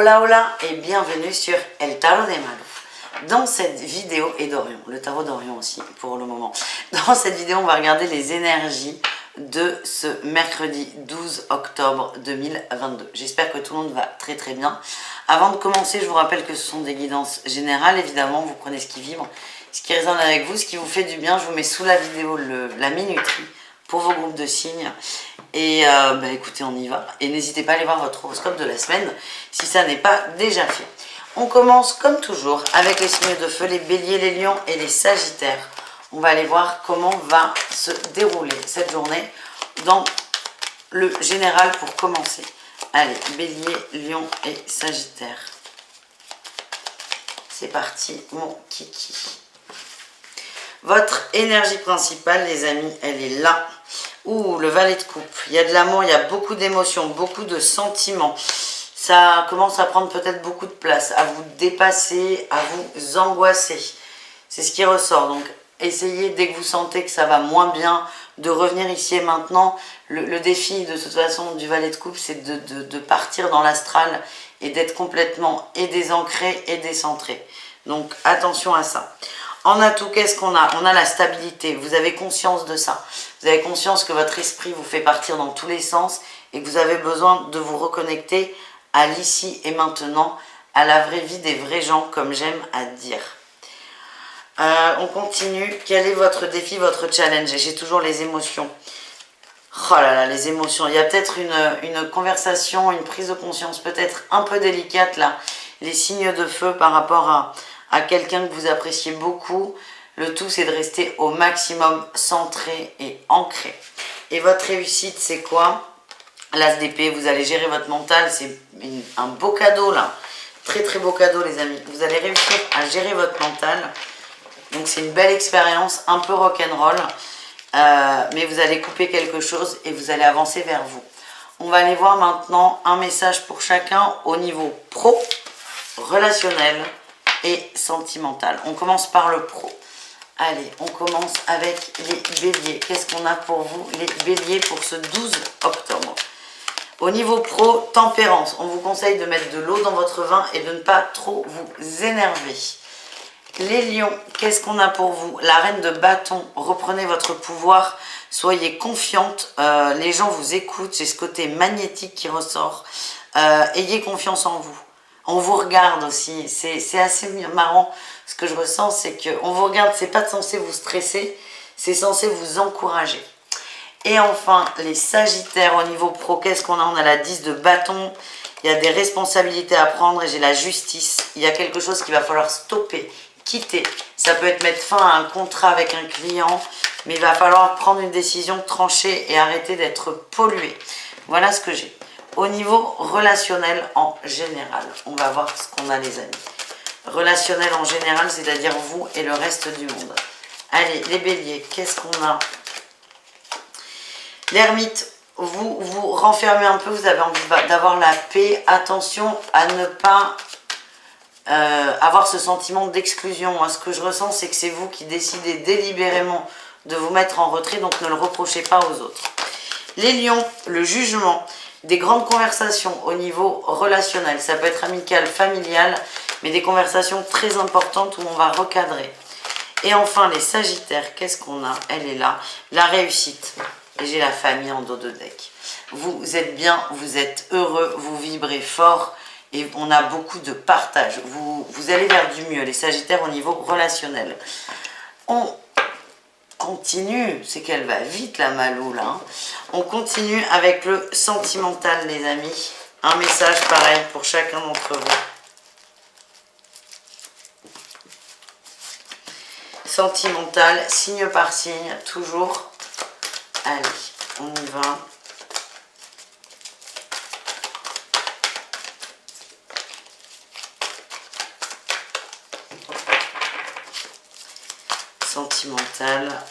Hola hola et bienvenue sur El Tarot de Malou. Dans cette vidéo, et d'Orion, le tarot d'Orion aussi pour le moment. Dans cette vidéo, on va regarder les énergies de ce mercredi 12 octobre 2022. J'espère que tout le monde va très très bien. Avant de commencer, je vous rappelle que ce sont des guidances générales. Évidemment, vous prenez ce qui vibre, ce qui résonne avec vous, ce qui vous fait du bien. Je vous mets sous la vidéo la minuterie pour vos groupes de signes. Et écoutez, on y va. Et n'hésitez pas à aller voir votre horoscope de la semaine si ça n'est pas déjà fait. On commence comme toujours avec les signes de feu, les béliers, les lions et les sagittaires. On va aller voir comment va se dérouler cette journée dans le général pour commencer. Allez, bélier, lion et sagittaire. C'est parti, mon kiki. Votre énergie principale, les amis, elle est là. Ouh, le valet de coupe. Il y a de l'amour, il y a beaucoup d'émotions, beaucoup de sentiments. Ça commence à prendre peut-être beaucoup de place, à vous dépasser, à vous angoisser. C'est ce qui ressort. Donc, essayez, dès que vous sentez que ça va moins bien, de revenir ici et maintenant. Le défi, de toute façon, du valet de coupe, c'est de partir dans l'astral et d'être complètement et désancré et décentré. Donc, attention à ça. En atout, qu'est-ce qu'on a? On a la stabilité. Vous avez conscience de ça. Vous avez conscience que votre esprit vous fait partir dans tous les sens et que vous avez besoin de vous reconnecter à l'ici et maintenant, à la vraie vie des vrais gens, comme j'aime à dire. On continue. Quel est votre défi, votre challenge? Et j'ai toujours les émotions. Oh là là, les émotions. Il y a peut-être une conversation, une prise de conscience peut-être un peu délicate là. Les signes de feu par rapport à quelqu'un que vous appréciez beaucoup. Le tout, c'est de rester au maximum centré et ancré. Et votre réussite, c'est quoi? L'as d'épée, vous allez gérer votre mental. C'est un beau cadeau là. Très très beau cadeau, les amis. Vous allez réussir à gérer votre mental. Donc c'est une belle expérience, un peu rock'n'roll. Mais vous allez couper quelque chose et vous allez avancer vers vous. On va aller voir maintenant un message pour chacun au niveau pro, relationnel et sentimental. On commence par le pro. Allez, on commence avec les béliers. Qu'est-ce qu'on a pour vous, les béliers, pour ce 12 octobre? Au niveau pro, tempérance. On vous conseille de mettre de l'eau dans votre vin et de ne pas trop vous énerver. Les lions, qu'est-ce qu'on a pour vous? La reine de bâton, reprenez votre pouvoir, soyez confiante, les gens vous écoutent, j'ai ce côté magnétique qui ressort, ayez confiance en vous. On vous regarde aussi, c'est assez marrant, ce que je ressens, c'est qu'on vous regarde, c'est pas censé vous stresser, c'est censé vous encourager. Et enfin, les sagittaires au niveau pro, qu'est-ce qu'on a? On a la 10 de bâton, il y a des responsabilités à prendre et j'ai la justice, il y a quelque chose qu'il va falloir stopper. Quitter, ça peut être mettre fin à un contrat avec un client, mais il va falloir prendre une décision tranchée et arrêter d'être pollué. Voilà ce que j'ai. Au niveau relationnel en général, on va voir ce qu'on a, les amis. Relationnel en général, c'est-à-dire vous et le reste du monde. Allez, les béliers, qu'est-ce qu'on a? L'ermite, vous vous renfermez un peu, vous avez envie d'avoir la paix. Attention à ne pas avoir ce sentiment d'exclusion. Moi, ce que je ressens, c'est que c'est vous qui décidez délibérément de vous mettre en retrait, donc ne le reprochez pas aux autres. Les lions, le jugement, des grandes conversations au niveau relationnel, ça peut être amical, familial, mais des conversations très importantes où on va recadrer. Et enfin, les sagittaires, qu'est-ce qu'on a? Elle est là, la réussite. Et j'ai la famille en dos de deck. Vous êtes bien, vous êtes heureux, vous vibrez fort, et on a beaucoup de partage. Vous allez vers du mieux, les sagittaires, au niveau relationnel. On continue, c'est qu'elle va vite la Malou là. On continue avec le sentimental, les amis. Un message pareil pour chacun d'entre vous. Sentimental, signe par signe, toujours. Allez, on y va. Sentimental.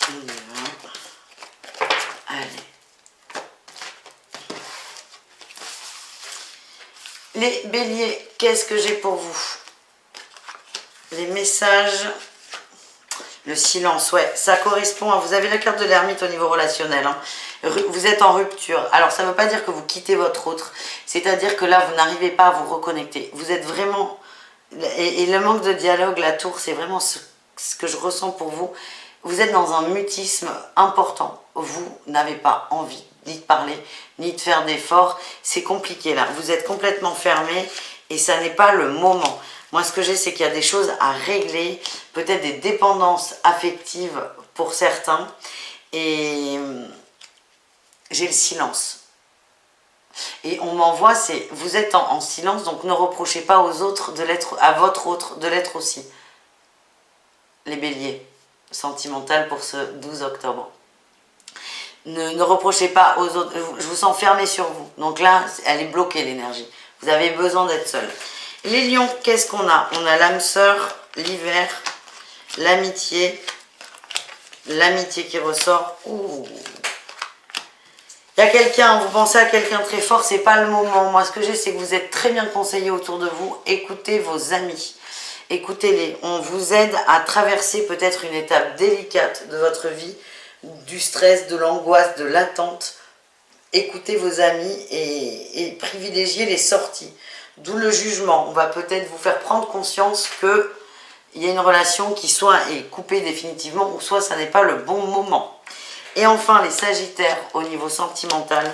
On y va. Allez. Les béliers, qu'est-ce que j'ai pour vous? Les messages. Le silence, ouais, ça correspond à... Vous avez la carte de l'ermite au niveau relationnel. Hein. Vous êtes en rupture. Alors, ça ne veut pas dire que vous quittez votre autre. C'est-à-dire que là, vous n'arrivez pas à vous reconnecter. Vous êtes vraiment... Et le manque de dialogue, la tour, c'est vraiment ce que je ressens pour vous. Vous êtes dans un mutisme important. Vous n'avez pas envie ni de parler, ni de faire d'efforts. C'est compliqué là. Vous êtes complètement fermé et ça n'est pas le moment. Moi, ce que j'ai, c'est qu'il y a des choses à régler, peut-être des dépendances affectives pour certains. Et j'ai le silence. Et on m'envoie, c'est vous êtes en silence, donc ne reprochez pas aux autres de l'être, à votre autre de l'être aussi. Les béliers, sentimental pour ce 12 octobre. Ne reprochez pas aux autres, je vous sens fermé sur vous. Donc là, elle est bloquée l'énergie. Vous avez besoin d'être seul. Les lions, qu'est-ce qu'on a? On a l'âme sœur, l'hiver, l'amitié qui ressort. Ouh. Il y a quelqu'un, vous pensez à quelqu'un très fort, c'est pas le moment. Moi, ce que j'ai, c'est que vous êtes très bien conseillé autour de vous. Écoutez vos amis, écoutez-les. On vous aide à traverser peut-être une étape délicate de votre vie, du stress, de l'angoisse, de l'attente. Écoutez vos amis et privilégiez les sorties. D'où le jugement. On va peut-être vous faire prendre conscience qu'il y a une relation qui soit est coupée définitivement ou soit ça n'est pas le bon moment. Et enfin, les sagittaires au niveau sentimental.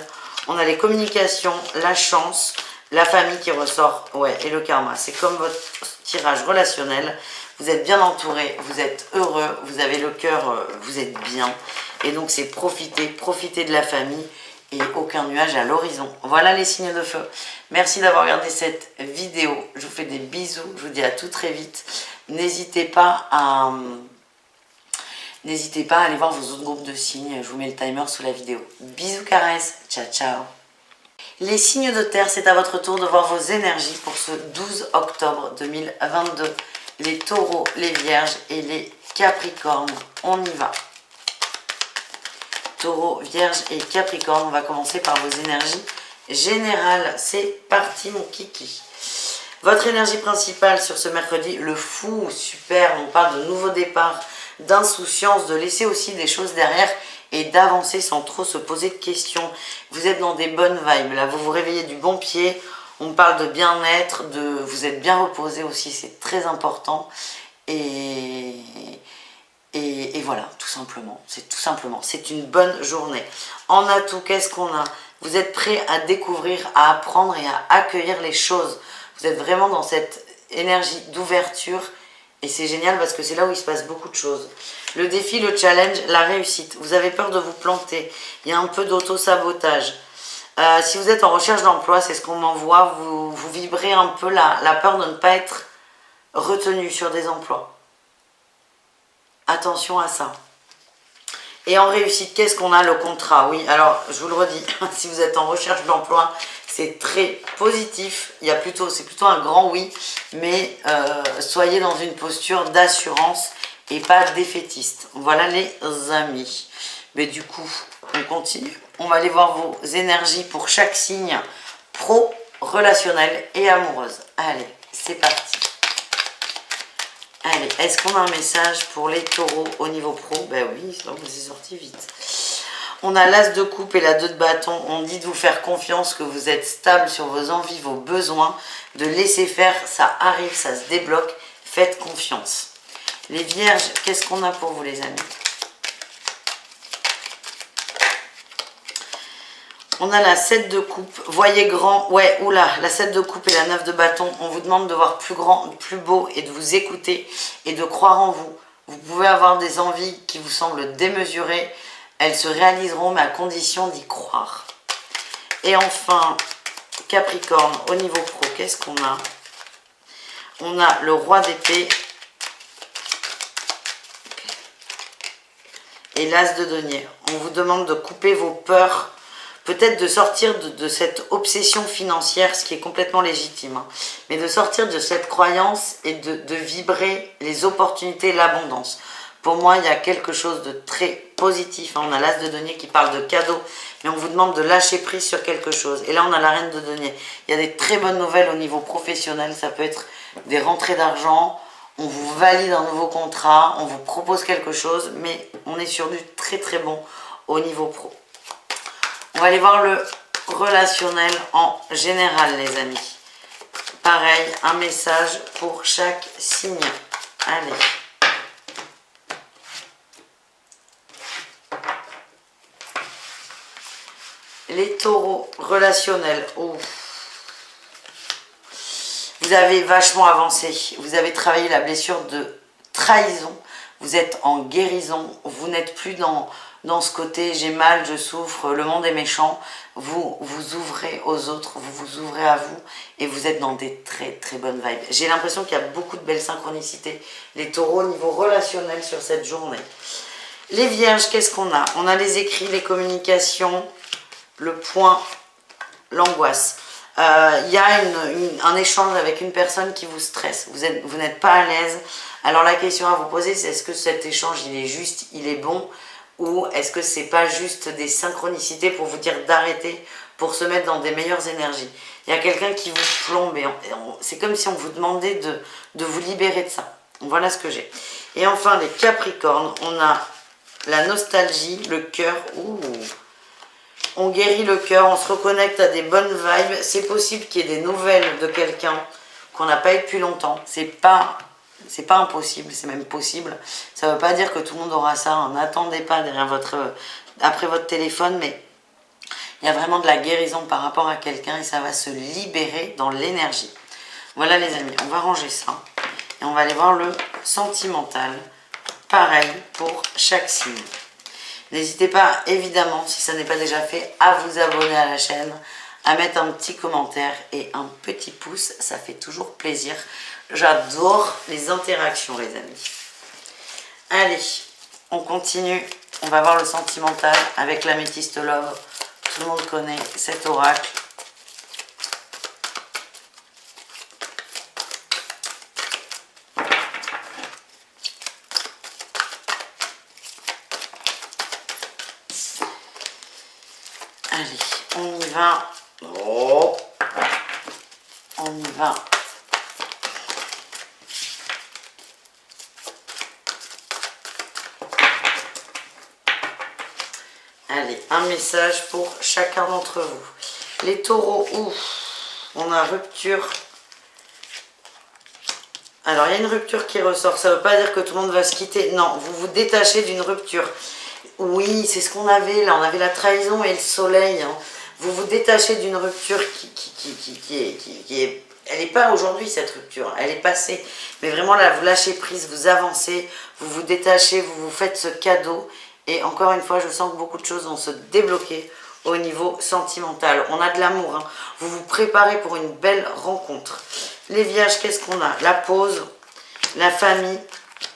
On a les communications, la chance, la famille qui ressort. Ouais, et le karma. C'est comme votre tirage relationnel. Vous êtes bien entouré, vous êtes heureux, vous avez le cœur, vous êtes bien. Et donc, c'est profiter de la famille. Et aucun nuage à l'horizon. Voilà les signes de feu. Merci d'avoir regardé cette vidéo. Je vous fais des bisous. Je vous dis à tout très vite. N'hésitez pas à aller voir vos autres groupes de signes. Je vous mets le timer sous la vidéo. Bisous, caresses. Ciao, ciao. Les signes de terre, c'est à votre tour de voir vos énergies pour ce 12 octobre 2022. Les taureaux, les vierges et les capricornes. On y va. Taureau, Vierge et Capricorne, on va commencer par vos énergies générales. C'est parti mon kiki. Votre énergie principale sur ce mercredi, le fou, super, on parle de nouveau départ, d'insouciance, de laisser aussi des choses derrière et d'avancer sans trop se poser de questions. Vous êtes dans des bonnes vibes, là vous vous réveillez du bon pied, on parle de bien-être, vous êtes bien reposé aussi, c'est très important. Et voilà, tout simplement, c'est une bonne journée. En atout, qu'est-ce qu'on a? Vous êtes prêt à découvrir, à apprendre et à accueillir les choses. Vous êtes vraiment dans cette énergie d'ouverture et c'est génial parce que c'est là où il se passe beaucoup de choses. Le défi, le challenge, la réussite. Vous avez peur de vous planter, il y a un peu d'auto-sabotage. Si vous êtes en recherche d'emploi, c'est ce qu'on m'envoie, vous vibrez un peu la peur de ne pas être retenu sur des emplois. Attention à ça. Et en réussite, qu'est-ce qu'on a? Le contrat. Oui, alors je vous le redis, si vous êtes en recherche d'emploi, c'est très positif. C'est plutôt un grand oui, mais soyez dans une posture d'assurance et pas défaitiste. Voilà les amis. Mais du coup, on continue. On va aller voir vos énergies pour chaque signe pro, relationnel et amoureuse. Allez, c'est parti. Allez, est-ce qu'on a un message pour les taureaux au niveau pro? Ben oui, c'est sorti vite. On a l'as de coupe et la 2 de bâton. On dit de vous faire confiance, que vous êtes stable sur vos envies, vos besoins, de laisser faire, ça arrive, ça se débloque. Faites confiance. Les vierges, qu'est-ce qu'on a pour vous les amis? On a la 7 de coupe, voyez grand, ouais, oula, la 7 de coupe et la 9 de bâton, on vous demande de voir plus grand, plus beau et de vous écouter et de croire en vous. Vous pouvez avoir des envies qui vous semblent démesurées, elles se réaliseront, mais à condition d'y croire. Et enfin, Capricorne, au niveau pro, qu'est-ce qu'on a? On a le roi d'épée et l'as de denier. On vous demande de couper vos peurs, peut-être de sortir de cette obsession financière, ce qui est complètement légitime, hein, mais de sortir de cette croyance et de vibrer les opportunités, l'abondance. Pour moi, il y a quelque chose de très positif. Hein. On a l'as de denier qui parle de cadeaux, mais on vous demande de lâcher prise sur quelque chose. Et là, on a la reine de denier. Il y a des très bonnes nouvelles au niveau professionnel. Ça peut être des rentrées d'argent. on vous valide un nouveau contrat, on vous propose quelque chose, mais on est sur du très très bon au niveau pro. On va aller voir le relationnel en général, les amis. Pareil, un message pour chaque signe. Allez. Les taureaux relationnels. Oh. Vous avez vachement avancé. Vous avez travaillé la blessure de trahison. Vous êtes en guérison. Vous n'êtes plus dans ce côté j'ai mal, je souffre, le monde est méchant. Vous vous ouvrez aux autres, vous vous ouvrez à vous et vous êtes dans des très très bonnes vibes. J'ai l'impression qu'il y a beaucoup de belles synchronicités. Les taureaux au niveau relationnel sur cette journée. Les vierges, qu'est-ce qu'on a? On a les écrits, les communications, le point, l'angoisse. Il y a un échange avec une personne qui vous stresse. Vous n'êtes pas à l'aise. Alors la question à vous poser, c'est est-ce que cet échange, il est juste, il est bon? Ou est-ce que c'est pas juste des synchronicités pour vous dire d'arrêter, pour se mettre dans des meilleures énergies? Il y a quelqu'un qui vous plombe et c'est comme si on vous demandait de vous libérer de ça. Voilà ce que j'ai. Et enfin, les Capricornes, on a la nostalgie, le cœur. Ouh. On guérit le cœur, on se reconnecte à des bonnes vibes. C'est possible qu'il y ait des nouvelles de quelqu'un qu'on n'a pas eu depuis longtemps. C'est pas impossible, c'est même possible. Ça ne veut pas dire que tout le monde aura ça. N'attendez pas après votre téléphone, mais il y a vraiment de la guérison par rapport à quelqu'un et ça va se libérer dans l'énergie. Voilà les amis, on va ranger ça. Et on va aller voir le sentimental. Pareil pour chaque signe. N'hésitez pas, évidemment, si ça n'est pas déjà fait, à vous abonner à la chaîne, à mettre un petit commentaire et un petit pouce. Ça fait toujours plaisir. J'adore les interactions, les amis. Allez, on continue. On va voir le sentimental avec l'améthyste love. Tout le monde connaît cet oracle. Allez, on y va. Oh, on y va. Allez, un message pour chacun d'entre vous. Les taureaux, ouf, on a rupture. Alors, il y a une rupture qui ressort. Ça ne veut pas dire que tout le monde va se quitter. Non, vous vous détachez d'une rupture. Oui, c'est ce qu'on avait là. On avait la trahison et le soleil. Hein. Vous vous détachez d'une rupture qui est... Elle n'est pas aujourd'hui cette rupture, elle est passée. Mais vraiment là, vous lâchez prise, vous avancez, vous vous détachez, vous vous faites ce cadeau. Et encore une fois, je sens que beaucoup de choses vont se débloquer au niveau sentimental. On a de l'amour. Hein. Vous vous préparez pour une belle rencontre. Les vierges, qu'est-ce qu'on a? La pause, la famille,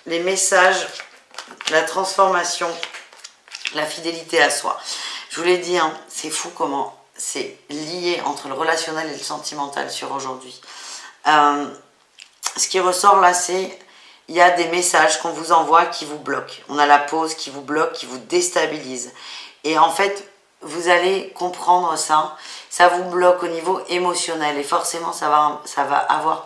les messages, la transformation, la fidélité à soi. Je vous l'ai dit, hein, c'est fou comment c'est lié entre le relationnel et le sentimental sur aujourd'hui. Ce qui ressort là, c'est il y a des messages qu'on vous envoie qui vous bloquent. On a la pause qui vous bloque, qui vous déstabilise. Et en fait, vous allez comprendre ça. Ça vous bloque au niveau émotionnel. Et forcément, ça va avoir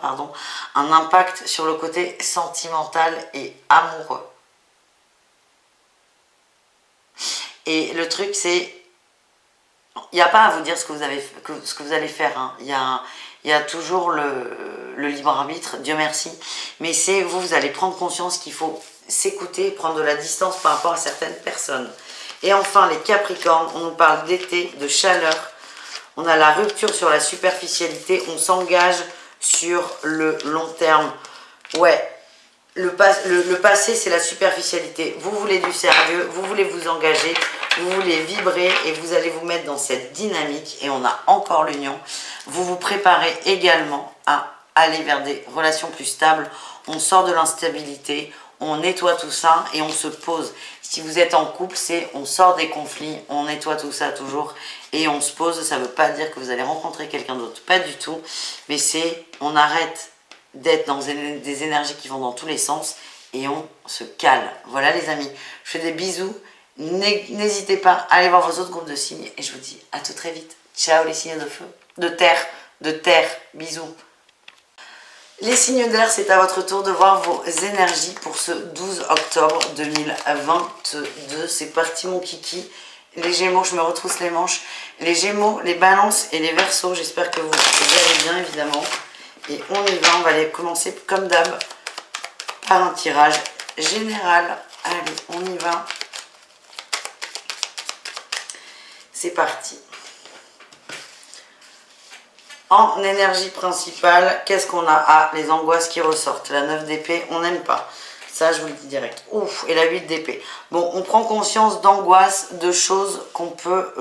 un impact sur le côté sentimental et amoureux. Et le truc, c'est... Il n'y a pas à vous dire ce que vous allez faire. Hein. Il y a toujours le libre arbitre, Dieu merci. Mais c'est vous allez prendre conscience qu'il faut s'écouter, prendre de la distance par rapport à certaines personnes. Et enfin, les Capricornes, on nous parle d'été, de chaleur. On a la rupture sur la superficialité. On s'engage sur le long terme. Ouais, le passé, c'est la superficialité. Vous voulez du sérieux, vous voulez vous engager, vous voulez vibrer et vous allez vous mettre dans cette dynamique. Et on a encore l'union. Vous vous préparez également à aller vers des relations plus stables. On sort de l'instabilité, on nettoie tout ça et on se pose. Si vous êtes en couple, c'est on sort des conflits, on nettoie tout ça toujours et on se pose. Ça ne veut pas dire que vous allez rencontrer quelqu'un d'autre, pas du tout. Mais c'est on arrête d'être dans des énergies qui vont dans tous les sens et on se cale. Voilà les amis, je fais des bisous. N'hésitez pas à aller voir vos autres groupes de signes et je vous dis à tout très vite. Ciao les signes de feu, de terre, bisous. Les signes d'air, c'est à votre tour de voir vos énergies pour ce 12 octobre 2022. C'est parti mon kiki. Les Gémeaux, je me retrousse les manches. Les Gémeaux, les Balances et les Verseaux. J'espère que vous allez bien évidemment. Et on y va, on va aller commencer comme d'hab par un tirage général. Allez, on y va. C'est parti. En énergie principale, qu'est-ce qu'on a? Ah, les angoisses qui ressortent. La 9 d'épée, on n'aime pas. Ça, je vous le dis direct. Ouf, et la 8 d'épée. Bon, on prend conscience d'angoisse, de choses qu'on peut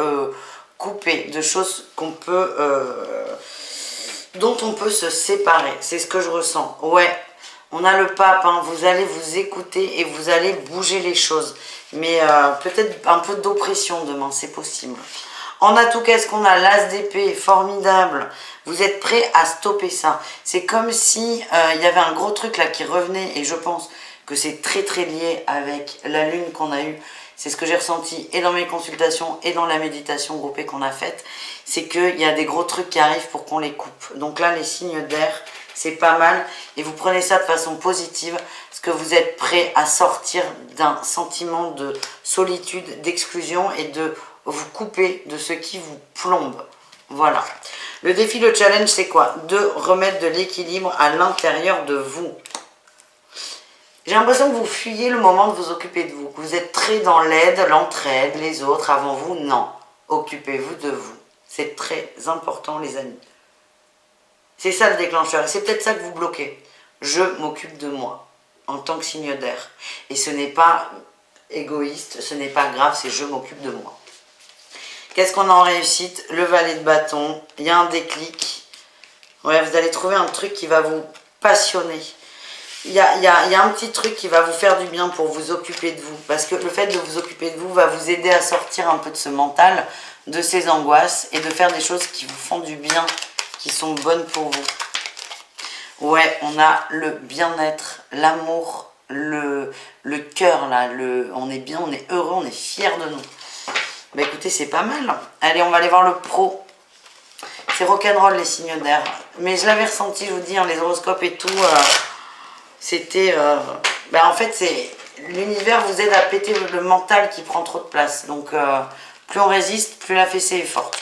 couper, de choses qu'on peut, dont on peut se séparer. C'est ce que je ressens. Ouais, on a le pape, hein, vous allez vous écouter et vous allez bouger les choses. Mais peut-être un peu d'oppression demain, c'est possible. En atout, qu'est-ce qu'on a? L'as d'épée, formidable. Vous êtes prêts à stopper ça. C'est comme si il y avait un gros truc là qui revenait et je pense que c'est très très lié avec la lune qu'on a eue. C'est ce que j'ai ressenti et dans mes consultations et dans la méditation groupée qu'on a faite. C'est qu'il y a des gros trucs qui arrivent pour qu'on les coupe. Donc là, les signes d'air, c'est pas mal. Et vous prenez ça de façon positive parce que vous êtes prêts à sortir d'un sentiment de solitude, d'exclusion et de vous couper de ce qui vous plombe. Voilà. Le défi, le challenge, c'est quoi? De remettre de l'équilibre à l'intérieur de vous. J'ai l'impression que vous fuyez le moment de vous occuper de vous. Que vous êtes très dans l'aide, l'entraide, les autres avant vous. Non. Occupez-vous de vous. C'est très important, les amis. C'est ça le déclencheur. Et c'est peut-être ça que vous bloquez. Je m'occupe de moi en tant que signe d'air. Et ce n'est pas égoïste, ce n'est pas grave, c'est je m'occupe de moi. Qu'est-ce qu'on a en réussite? Le valet de bâton. Il y a un déclic. Ouais, vous allez trouver un truc qui va vous passionner. Il y a un petit truc qui va vous faire du bien pour vous occuper de vous. Parce que le fait de vous occuper de vous va vous aider à sortir un peu de ce mental, de ces angoisses et de faire des choses qui vous font du bien, qui sont bonnes pour vous. Ouais, on a le bien-être, l'amour, le cœur là. On est bien, on est heureux, on est fiers de nous. Bah écoutez, c'est pas mal. Allez, on va aller voir le pro. C'est rock'n'roll les signes d'air. Mais je l'avais ressenti, je vous dis, hein, les horoscopes et tout. C'était... en fait, c'est l'univers vous aide à péter le mental qui prend trop de place. Donc, plus on résiste, plus la fessée est forte.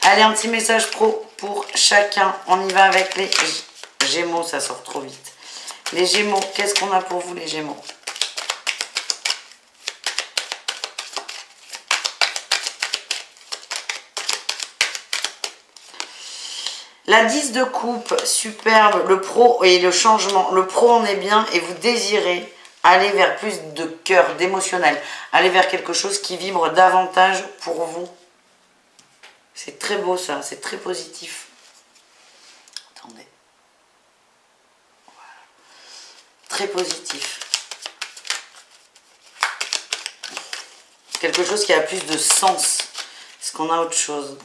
Allez, un petit message pro pour chacun. On y va avec les Gémeaux, ça sort trop vite. Les Gémeaux, qu'est-ce qu'on a pour vous les Gémeaux? La 10 de coupe, superbe, le pro et le changement. Le pro, on est bien et vous désirez aller vers plus de cœur, d'émotionnel. Aller vers quelque chose qui vibre davantage pour vous. C'est très beau ça, c'est très positif. Attendez. Voilà. Très positif. Quelque chose qui a plus de sens. Est-ce qu'on a autre chose?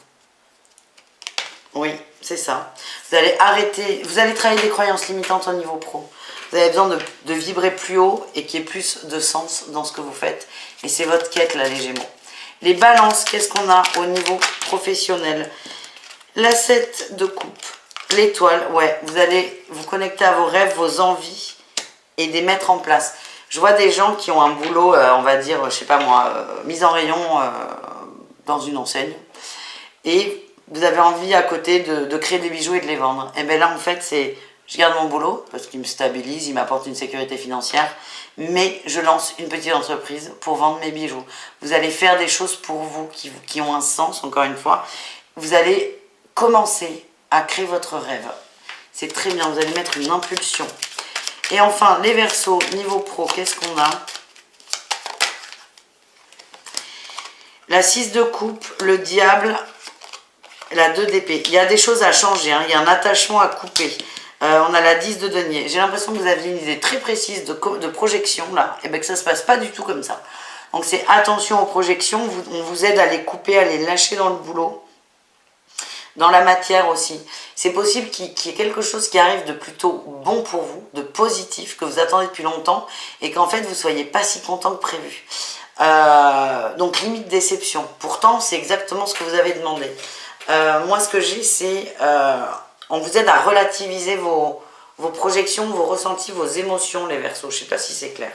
Oui, c'est ça. Vous allez arrêter, vous allez travailler des croyances limitantes au niveau pro. Vous avez besoin de vibrer plus haut et qu'il y ait plus de sens dans ce que vous faites. Et c'est votre quête là, les Gémeaux. Les Balances, qu'est-ce qu'on a au niveau professionnel? La 7 de coupe, l'étoile, ouais. Vous allez vous connecter à vos rêves, vos envies et les mettre en place. Je vois des gens qui ont un boulot, on va dire, je sais pas moi, mise en rayon dans une enseigne. Et vous avez envie à côté de créer des bijoux et de les vendre. Et bien là, en fait, c'est je garde mon boulot parce qu'il me stabilise, il m'apporte une sécurité financière, mais je lance une petite entreprise pour vendre mes bijoux. Vous allez faire des choses pour vous qui ont un sens, encore une fois. Vous allez commencer à créer votre rêve. C'est très bien, vous allez mettre une impulsion. Et enfin, les Verseaux, niveau pro, qu'est-ce qu'on a? La 6 de coupe, le diable, la 2 d'épée. Il y a des choses à changer, hein. Il y a un attachement à couper. On a la 10 de denier. J'ai l'impression que vous aviez une idée très précise de projection, là. Et bien que ça ne se passe pas du tout comme ça. Donc c'est attention aux projections. On vous aide à les couper, à les lâcher dans le boulot. Dans la matière aussi. C'est possible qu'il y ait quelque chose qui arrive de plutôt bon pour vous, de positif, que vous attendez depuis longtemps, et qu'en fait vous ne soyez pas si content que prévu. Donc limite déception. Pourtant, c'est exactement ce que vous avez demandé. Moi, ce que j'ai, c'est On vous aide à relativiser vos projections, vos ressentis, vos émotions, les Verseaux. Je ne sais pas si c'est clair.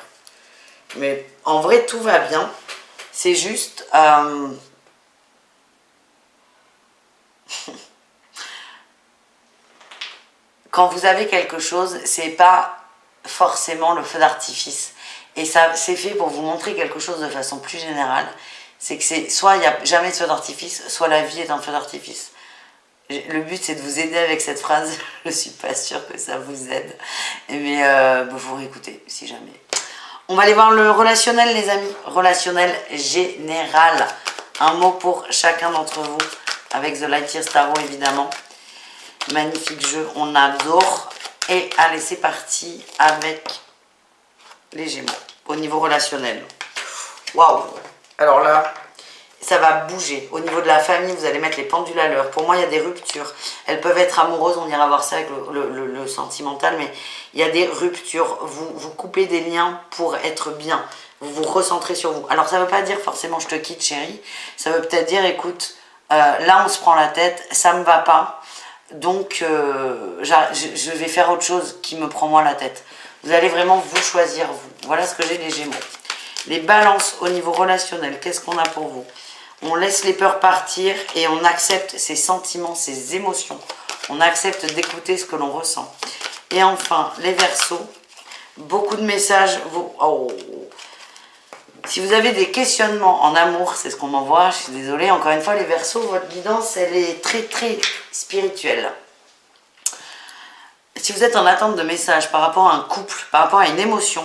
Mais en vrai, tout va bien. C'est juste... quand vous avez quelque chose, c'est pas forcément le feu d'artifice. Et ça, c'est fait pour vous montrer quelque chose de façon plus générale. C'est que c'est soit il n'y a jamais de feu d'artifice, soit la vie est un feu d'artifice. Le but, c'est de vous aider avec cette phrase. Je ne suis pas sûre que ça vous aide. Mais vous réécoutez, si jamais. On va aller voir le relationnel, les amis. Relationnel général. Un mot pour chacun d'entre vous. Avec The Light Years Tarot, évidemment. Magnifique jeu, on adore. Et allez, c'est parti avec les Gémeaux. Au niveau relationnel. Waouh! Alors là... ça va bouger. Au niveau de la famille, vous allez mettre les pendules à l'heure. Pour moi, il y a des ruptures. Elles peuvent être amoureuses, on ira voir ça avec le sentimental, mais il y a des ruptures. Vous coupez des liens pour être bien. Vous vous recentrez sur vous. Alors, ça ne veut pas dire forcément je te quitte, chérie. Ça veut peut-être dire, écoute, là, on se prend la tête, ça ne me va pas. Donc, je vais faire autre chose qui me prend moins la tête. Vous allez vraiment vous choisir, vous. Voilà ce que j'ai des Gémeaux. Les balances au niveau relationnel, qu'est-ce qu'on a pour vous? On laisse les peurs partir et on accepte ses sentiments, ses émotions. On accepte d'écouter ce que l'on ressent. Et enfin, les Verseaux, beaucoup de messages. Si vous avez des questionnements en amour, c'est ce qu'on m'envoie, je suis désolée. Encore une fois, les Verseaux, votre guidance, elle est très très spirituelle. Si vous êtes en attente de messages par rapport à un couple, par rapport à une émotion,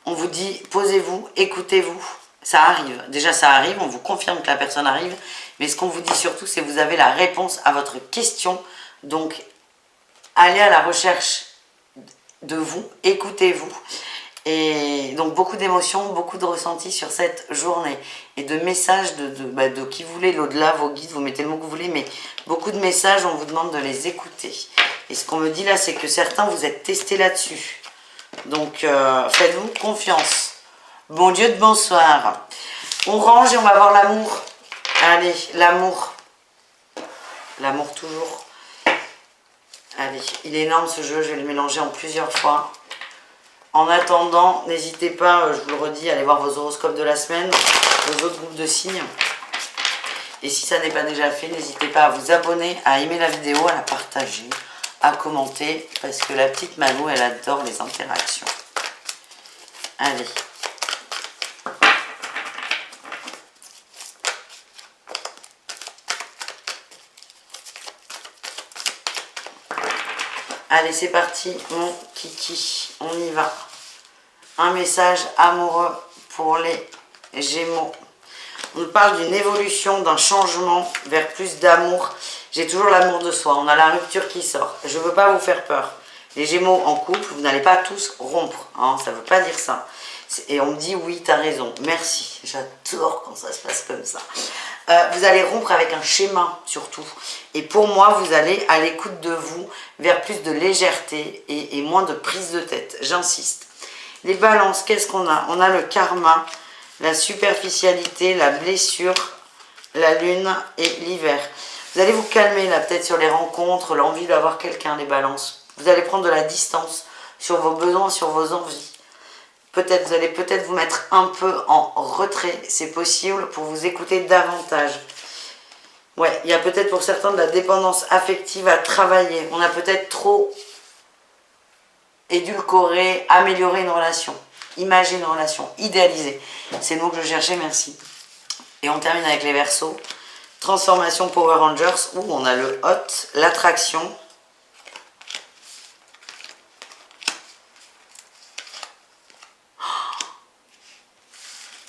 on vous dit, posez-vous, écoutez-vous. Ça arrive. Déjà, ça arrive. On vous confirme que la personne arrive. Mais ce qu'on vous dit surtout, c'est que vous avez la réponse à votre question. Donc, allez à la recherche de vous. Écoutez-vous. Et donc, beaucoup d'émotions, beaucoup de ressentis sur cette journée. Et de messages de qui vous voulez, l'au-delà, vos guides, vous mettez le mot que vous voulez. Mais beaucoup de messages, on vous demande de les écouter. Et ce qu'on me dit là, c'est que certains, vous êtes testés là-dessus. Donc, faites-vous confiance. Bon Dieu de bonsoir. On range et on va voir l'amour. Allez, l'amour. L'amour toujours. Allez, il est énorme ce jeu. Je vais le mélanger en plusieurs fois. En attendant, n'hésitez pas, je vous le redis, à aller voir vos horoscopes de la semaine, vos autres groupes de signes. Et si ça n'est pas déjà fait, n'hésitez pas à vous abonner, à aimer la vidéo, à la partager, à commenter. Parce que la petite Malou, elle adore les interactions. Allez. Allez, c'est parti, mon kiki. On y va. Un message amoureux pour les Gémeaux. On nous parle d'une évolution, d'un changement vers plus d'amour. J'ai toujours l'amour de soi. On a la rupture qui sort. Je ne veux pas vous faire peur. Les Gémeaux en couple, vous n'allez pas tous rompre. Hein, ça ne veut pas dire ça. Et on me dit oui, tu as raison. Merci. J'adore quand ça se passe comme ça. Vous allez rompre avec un schéma surtout. Et pour moi, vous allez à l'écoute de vous vers plus de légèreté et moins de prise de tête. J'insiste. Les balances, qu'est-ce qu'on a? On a le karma, la superficialité, la blessure, la lune et l'hiver. Vous allez vous calmer là peut-être sur les rencontres, l'envie d'avoir quelqu'un, les balances. Vous allez prendre de la distance sur vos besoins, sur vos envies. Peut-être, vous allez peut-être vous mettre un peu en retrait, c'est possible, pour vous écouter davantage. Ouais, il y a peut-être pour certains de la dépendance affective à travailler. On a peut-être trop édulcoré, amélioré une relation, imagé une relation, idéalisé. C'est le mot que je cherchais, merci. Et on termine avec les Verseaux. Transformation Power Rangers, où on a le hot, l'attraction.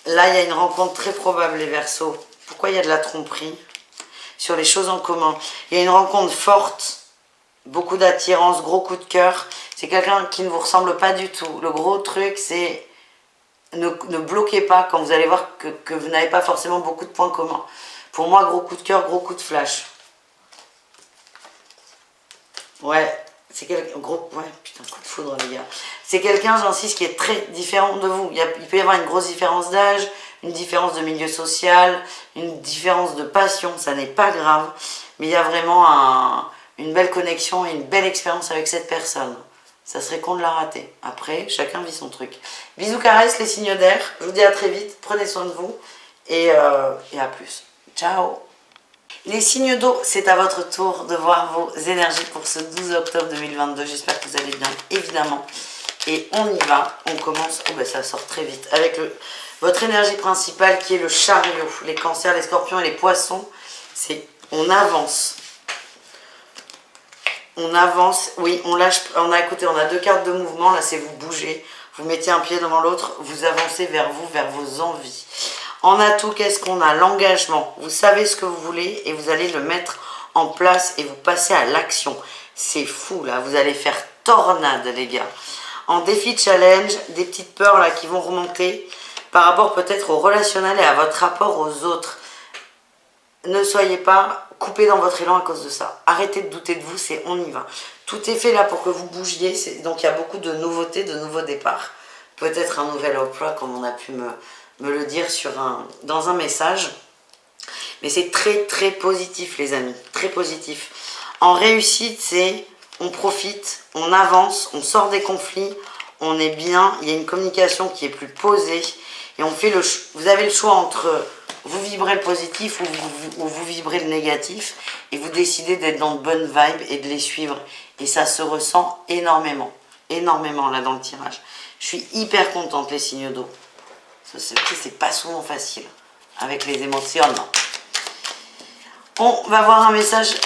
Là, il y a une rencontre très probable, les Verseaux. Pourquoi il y a de la tromperie? Sur les choses en commun. Il y a une rencontre forte, beaucoup d'attirance, gros coup de cœur. C'est quelqu'un qui ne vous ressemble pas du tout. Le gros truc, c'est ne bloquez pas quand vous allez voir que vous n'avez pas forcément beaucoup de points communs. Pour moi, gros coup de cœur, gros coup de flash. Ouais, c'est quelqu'un... Ouais, putain, coup de foudre, les gars. C'est quelqu'un, j'insiste, qui est très différent de vous. Il peut y avoir une grosse différence d'âge, une différence de milieu social, une différence de passion, ça n'est pas grave. Mais il y a vraiment une belle connexion et une belle expérience avec cette personne. Ça serait con de la rater. Après, chacun vit son truc. Bisous, caresses les signes d'air. Je vous dis à très vite. Prenez soin de vous. Et à plus. Ciao. Les signes d'eau, c'est à votre tour de voir vos énergies pour ce 12 octobre 2022. J'espère que vous allez bien, évidemment. Et on y va. On commence. Oh ben ça sort très vite. Avec votre énergie principale qui est le chariot. Les cancers, les scorpions et les poissons. C'est on avance. On avance, oui, on lâche, écoutez, on a 2 cartes de mouvement, là c'est vous bougez, vous mettez un pied devant l'autre, vous avancez vers vous, vers vos envies. En atout, qu'est-ce qu'on a? L'engagement, vous savez ce que vous voulez et vous allez le mettre en place et vous passez à l'action. C'est fou là, vous allez faire tornade les gars. En défi challenge, des petites peurs là qui vont remonter par rapport peut-être au relationnel et à votre rapport aux autres. Ne soyez pas coupé dans votre élan à cause de ça. Arrêtez de douter de vous, c'est on y va. Tout est fait là pour que vous bougiez. Donc il y a beaucoup de nouveautés, de nouveaux départs. Peut-être un nouvel emploi, comme on a pu me le dire dans un message. Mais c'est très très positif les amis, très positif. En réussite, c'est on profite, on avance, on sort des conflits, on est bien, il y a une communication qui est plus posée. Et on fait vous avez le choix entre vous vibrez le positif ou vous vibrez le négatif et vous décidez d'être dans de bonnes vibes et de les suivre. Et ça se ressent énormément, énormément là dans le tirage. Je suis hyper contente les signes d'eau. C'est pas souvent facile avec les émotions. On va voir un message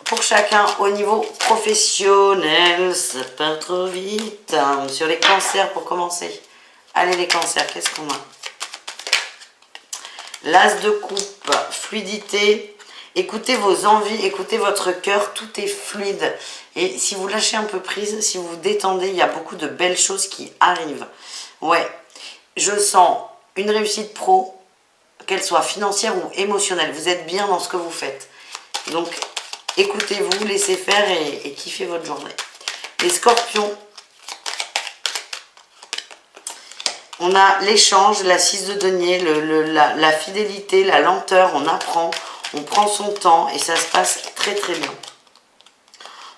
pour chacun au niveau professionnel. Ça part trop vite. Sur les cancers pour commencer. Allez les cancers, qu'est-ce qu'on a? L'as de coupe, fluidité, écoutez vos envies, écoutez votre cœur, tout est fluide. Et si vous lâchez un peu prise, si vous vous détendez, il y a beaucoup de belles choses qui arrivent. Ouais, je sens une réussite pro, qu'elle soit financière ou émotionnelle. Vous êtes bien dans ce que vous faites. Donc, écoutez-vous, laissez faire et kiffez votre journée. Les scorpions, on a l'échange, la 6 de denier, la fidélité, la lenteur, on apprend, on prend son temps et ça se passe très très bien.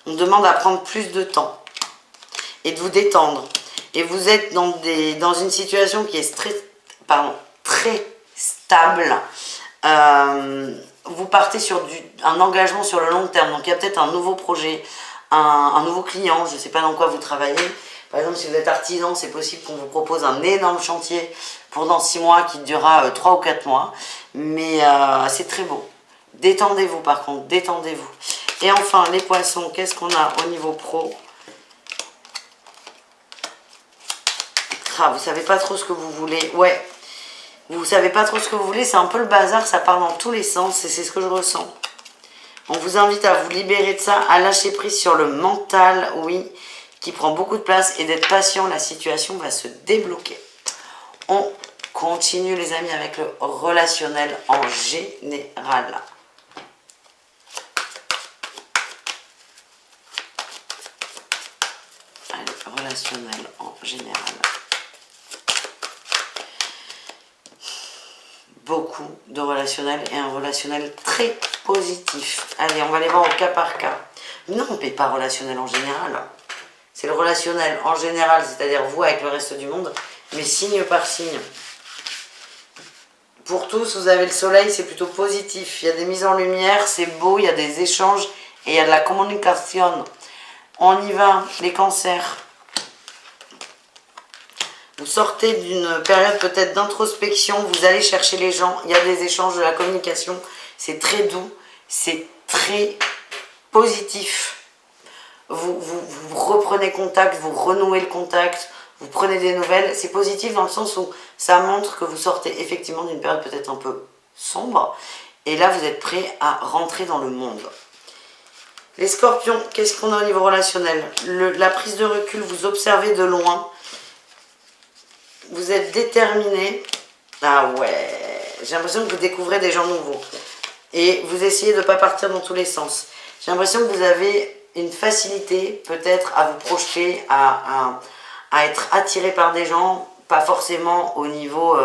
On demande à prendre plus de temps et de vous détendre. Et vous êtes dans une situation qui est très stable. Vous partez sur un engagement sur le long terme. Donc il y a peut-être un nouveau projet, un nouveau client, je ne sais pas dans quoi vous travaillez. Par exemple, si vous êtes artisan, c'est possible qu'on vous propose un énorme chantier pour dans 6 mois qui durera 3 ou 4 mois. Mais c'est très beau. Détendez-vous par contre, détendez-vous. Et enfin, les poissons, qu'est-ce qu'on a au niveau pro? Vous savez pas trop ce que vous voulez. Ouais, vous savez pas trop ce que vous voulez, c'est un peu le bazar, ça part dans tous les sens et c'est ce que je ressens. On vous invite à vous libérer de ça, à lâcher prise sur le mental, oui, qui prend beaucoup de place et d'être patient, la situation va se débloquer. On continue les amis avec le relationnel en général. Allez, relationnel en général. Beaucoup de relationnel et un relationnel très positif. Allez, on va les voir au cas par cas. Non, mais pas relationnel en général. C'est le relationnel en général, c'est-à-dire vous avec le reste du monde, mais signe par signe. Pour tous, vous avez le soleil, c'est plutôt positif. Il y a des mises en lumière, c'est beau, il y a des échanges et il y a de la communication. On y va, les cancers. Vous sortez d'une période peut-être d'introspection, vous allez chercher les gens, il y a des échanges, de la communication, c'est très doux, c'est très positif. Vous reprenez contact, vous renouez le contact, vous prenez des nouvelles. C'est positif dans le sens où ça montre que vous sortez effectivement d'une période peut-être un peu sombre. Et là, vous êtes prêt à rentrer dans le monde. Les scorpions, qu'est-ce qu'on a au niveau relationnel? La prise de recul, vous observez de loin. Vous êtes déterminé. Ah ouais, j'ai l'impression que vous découvrez des gens nouveaux. Et vous essayez de ne pas partir dans tous les sens. J'ai l'impression que vous avez une facilité peut-être à vous projeter, à être attiré par des gens, pas forcément au niveau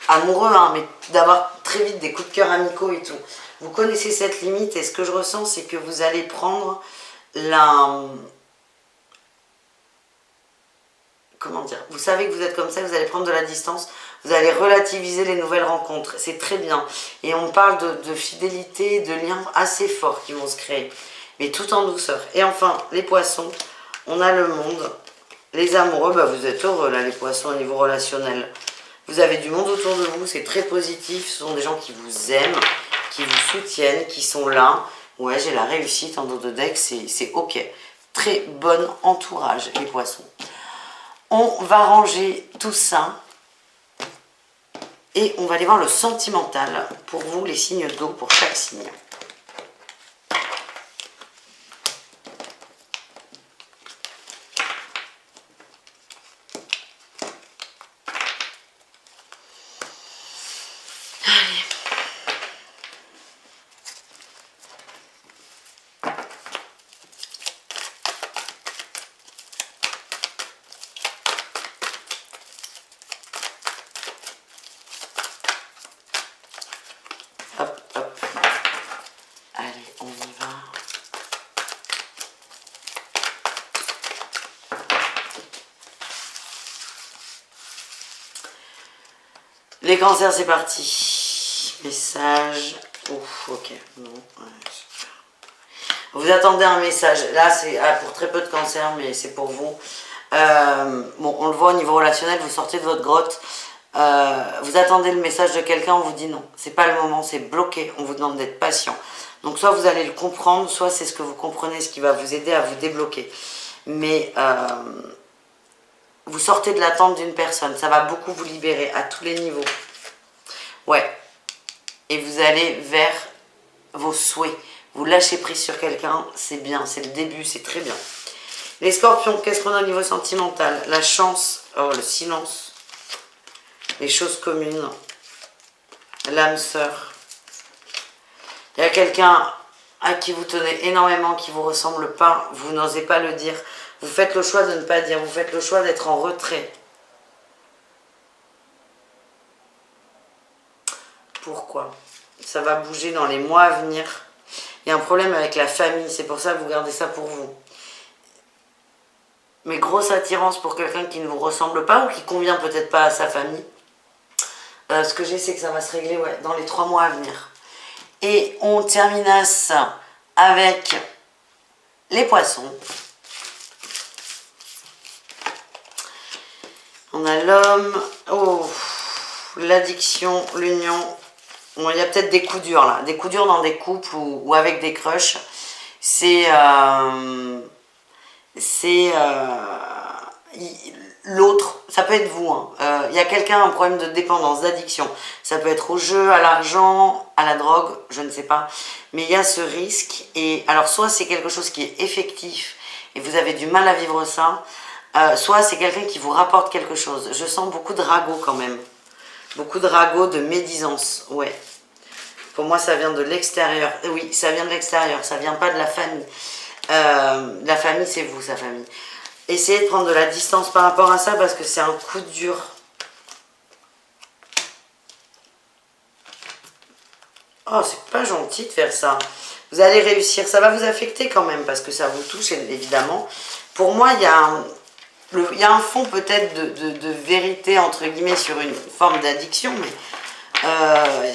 amoureux, hein, mais d'avoir très vite des coups de cœur amicaux et tout. Vous connaissez cette limite et ce que je ressens, c'est que vous allez prendre la... Comment dire? Vous savez que vous êtes comme ça, vous allez prendre de la distance, vous allez relativiser les nouvelles rencontres. C'est très bien. Et on parle de fidélité, de liens assez forts qui vont se créer. Mais tout en douceur. Et enfin, les poissons, on a le monde. Les amoureux, bah vous êtes heureux là, les poissons, au niveau relationnel. Vous avez du monde autour de vous, c'est très positif. Ce sont des gens qui vous aiment, qui vous soutiennent, qui sont là. Ouais, j'ai la réussite en dos de deck, c'est ok. Très bon entourage, les poissons. On va ranger tout ça et on va aller voir le sentimental pour vous, les signes d'eau, pour chaque signe. Hop, hop. Allez, on y va. Les cancers, c'est parti. Message. Ouf, ok. Non. Ouais, vous attendez un message. Là, c'est pour très peu de cancers, mais c'est pour vous. Bon, on le voit au niveau relationnel, vous sortez de votre grotte. Vous attendez le message de quelqu'un, on vous dit non, c'est pas le moment, c'est bloqué, on vous demande d'être patient. Donc soit vous allez le comprendre, soit c'est ce que vous comprenez, ce qui va vous aider à vous débloquer. Mais vous sortez de l'attente d'une personne, ça va beaucoup vous libérer à tous les niveaux. Ouais. Et vous allez vers vos souhaits. Vous lâchez prise sur quelqu'un, c'est bien, c'est le début, c'est très bien. Les scorpions, qu'est-ce qu'on a au niveau sentimental? La chance, oh le silence. Les choses communes, l'âme sœur. Il y a quelqu'un à qui vous tenez énormément, qui ne vous ressemble pas, vous n'osez pas le dire. Vous faites le choix de ne pas dire, vous faites le choix d'être en retrait. Pourquoi? Ça va bouger dans les mois à venir. Il y a un problème avec la famille, c'est pour ça que vous gardez ça pour vous. Mais grosse attirance pour quelqu'un qui ne vous ressemble pas ou qui convient peut-être pas à sa famille. Ce que j'ai, c'est que ça va se régler ouais, dans les 3 mois à venir. Et on termine avec les poissons. On a l'homme, oh, l'addiction, l'union. Bon, il y a peut-être des coups durs là, des coups durs dans des couples ou avec des crushs. C'est l'autre, ça peut être vous, hein. Y a quelqu'un un problème de dépendance, d'addiction, ça peut être au jeu, à l'argent, à la drogue, je ne sais pas, mais il y a ce risque, et alors soit c'est quelque chose qui est effectif, et vous avez du mal à vivre ça, soit c'est quelqu'un qui vous rapporte quelque chose. Je sens beaucoup de ragots quand même, beaucoup de ragots, de médisance, ouais. Pour moi ça vient de l'extérieur, oui, ça vient de l'extérieur, ça vient pas de la famille. La famille c'est vous, sa famille. Essayez de prendre de la distance par rapport à ça parce que c'est un coup dur. Oh, c'est pas gentil de faire ça. Vous allez réussir. Ça va vous affecter quand même parce que ça vous touche, évidemment. Pour moi, il y a un fond peut-être de vérité, entre guillemets, sur une forme d'addiction. Mais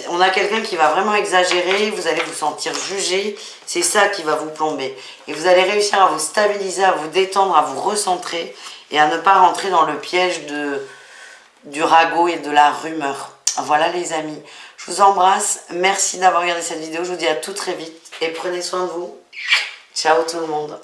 on a quelqu'un qui va vraiment exagérer. Vous allez vous sentir jugé. C'est ça qui va vous plomber. Et vous allez réussir à vous stabiliser, à vous détendre, à vous recentrer et à ne pas rentrer dans le piège du ragot et de la rumeur. Voilà les amis. Je vous embrasse. Merci d'avoir regardé cette vidéo. Je vous dis à tout très vite et prenez soin de vous. Ciao tout le monde.